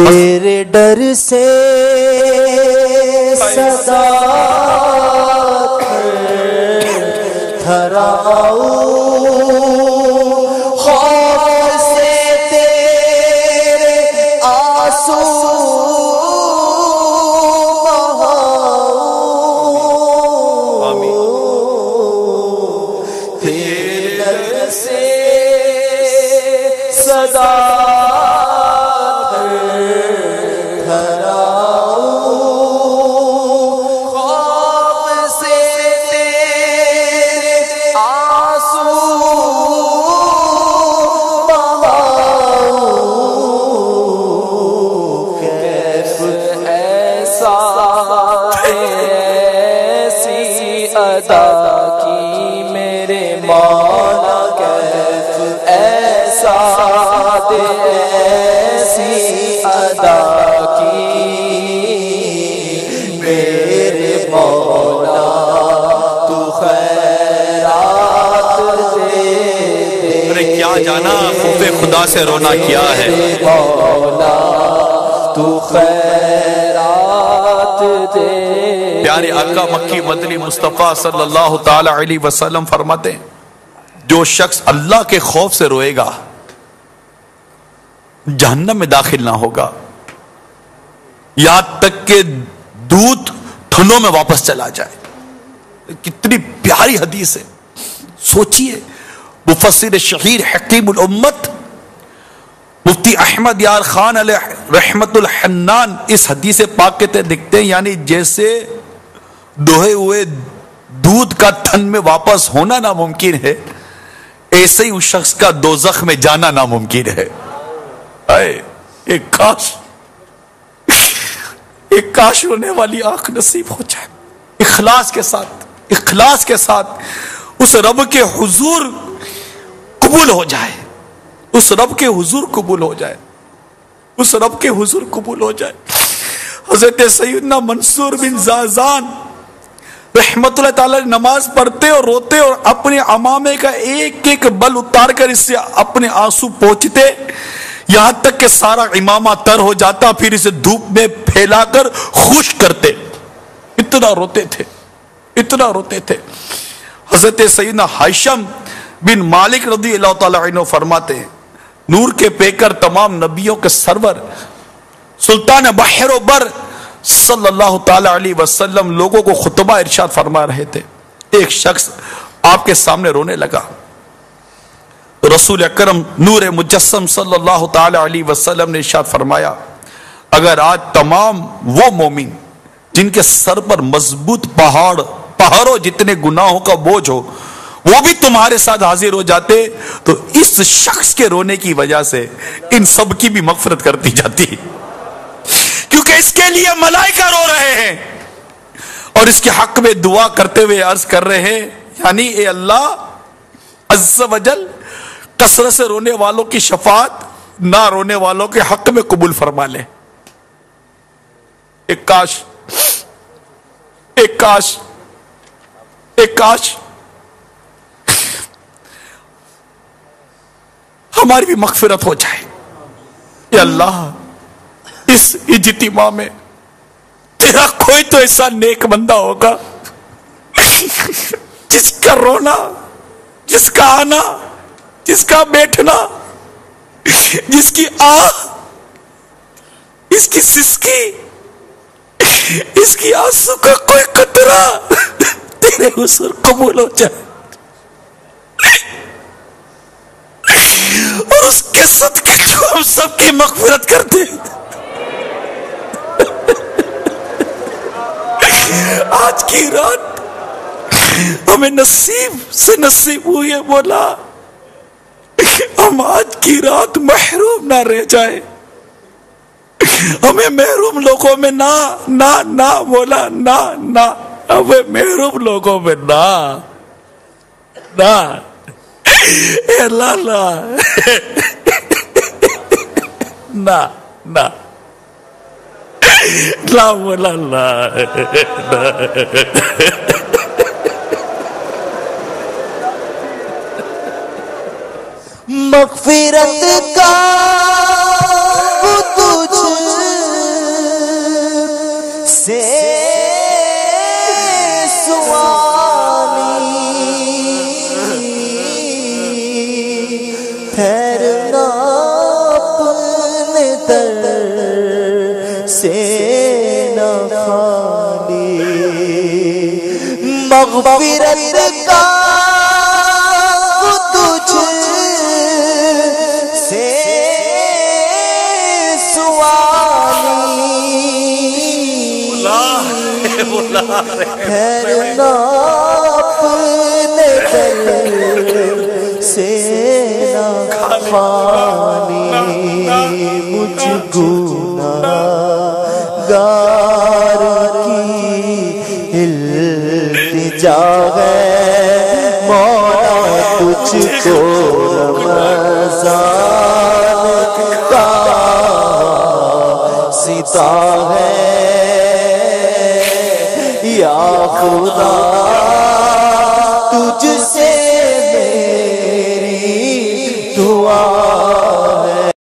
تیرے ڈر سے صدا تھراؤں، خوف سے تیرے آنسو بہاؤں، تیرے ڈر سے صدا ادا کی میرے مولا، کیف ایسا دے، ایسی ادا کی میرے مولا، تو خیرات دے دے۔ ارے کیا جانا خوف خدا سے رونا کیا ہے مولا، تو خیرات دے۔ پیارے آقا مکی مدنی مصطفیٰ صلی اللہ تعالی علیہ وسلم فرماتے ہیں جو شخص اللہ کے خوف سے روئے گا جہنم میں داخل نہ ہوگا، یہاں تک کہ دودھ تھنوں میں واپس چلا جائے۔ کتنی پیاری حدیث ہے، سوچئے۔ مفسر شہیر حکیم الامت مفتی احمد یار خان علیہ رحمت الحنان اس حدیث پاک کے تحت دکھتے ہیں، یعنی جیسے دوہے ہوئے دودھ کا تھن میں واپس ہونا ناممکن ہے، ایسے ہی اس شخص کا دوزخ میں جانا ناممکن ہے۔ ایک کاش رونے والی آنکھ نصیب ہو جائے، اخلاص کے ساتھ اس رب کے حضور قبول ہو جائے، اس رب کے حضور قبول ہو جائے، اس رب کے حضور قبول ہو جائے۔ حضرت سیدنا منصور بن زازان رحمت اللہ تعالی نماز پڑھتے اور روتے اور اپنے عمامے کا ایک ایک بل اتار کر اس سے اپنے آنسو پوچھتے، یہاں تک کہ سارا امامہ تر ہو جاتا، پھر اسے دھوپ میں پھیلا کر خشک کرتے۔ اتنا روتے تھے۔ حضرت سیدنا ہاشم بن مالک رضی اللہ تعالی عنہ فرماتے ہیں نور کے پیکر تمام نبیوں کے سرور سلطان بحر و بر صلی اللہ تعالی علیہ وسلم لوگوں کو خطبہ ارشاد فرما رہے تھے۔ ایک شخص آپ کے سامنے رونے لگا، رسول اکرم نور مجسم صلی اللہ تعالی علیہ وسلم نے ارشاد فرمایا اگر آج تمام وہ مومن جن کے سر پر مضبوط پہاڑوں جتنے گناہوں کا بوجھ ہو وہ بھی تمہارے ساتھ حاضر ہو جاتے تو اس شخص کے رونے کی وجہ سے ان سب کی بھی مغفرت کر دی جاتی، کیونکہ اس کے لیے ملائکہ رو رہے ہیں اور اس کے حق میں دعا کرتے ہوئے عرض کر رہے ہیں، یعنی اے اللہ عز و جل کثرت سے رونے والوں کی شفاعت نہ رونے والوں کے حق میں قبول فرما لے۔ ایک کاش ہماری بھی مغفرت ہو جائے۔ یا اللہ اس اجتماع میں تیرا کوئی تو ایسا نیک بندہ ہوگا جس کا رونا، جس کا آنا، جس کا بیٹھنا، جس کی آہ، اس کی سسکی، اس کی آنسو کا کوئی قطرہ تیرے حضور قبول ہو جائے اور اس کے صدقے جو ہم سب کی مغفرت کر دے۔ آج کی رات ہمیں نصیب سے نصیب ہوئی ہے مولا، ہم آج کی رات محروم نہ رہ جائے، ہمیں محروم لوگوں میں نہ مولا، نہ ہمیں محروم لوگوں میں نہ اے اللہ نہ مولا مغفرت کا تجھ مغفرت کا تجھ سے ٹھہرنا اپنے دل سے نہ فانی مجھ گناہگار کی التجا ہے مولا تجھ کو رمضان کا ستا ہے یا خدا تجھ سے میری دعا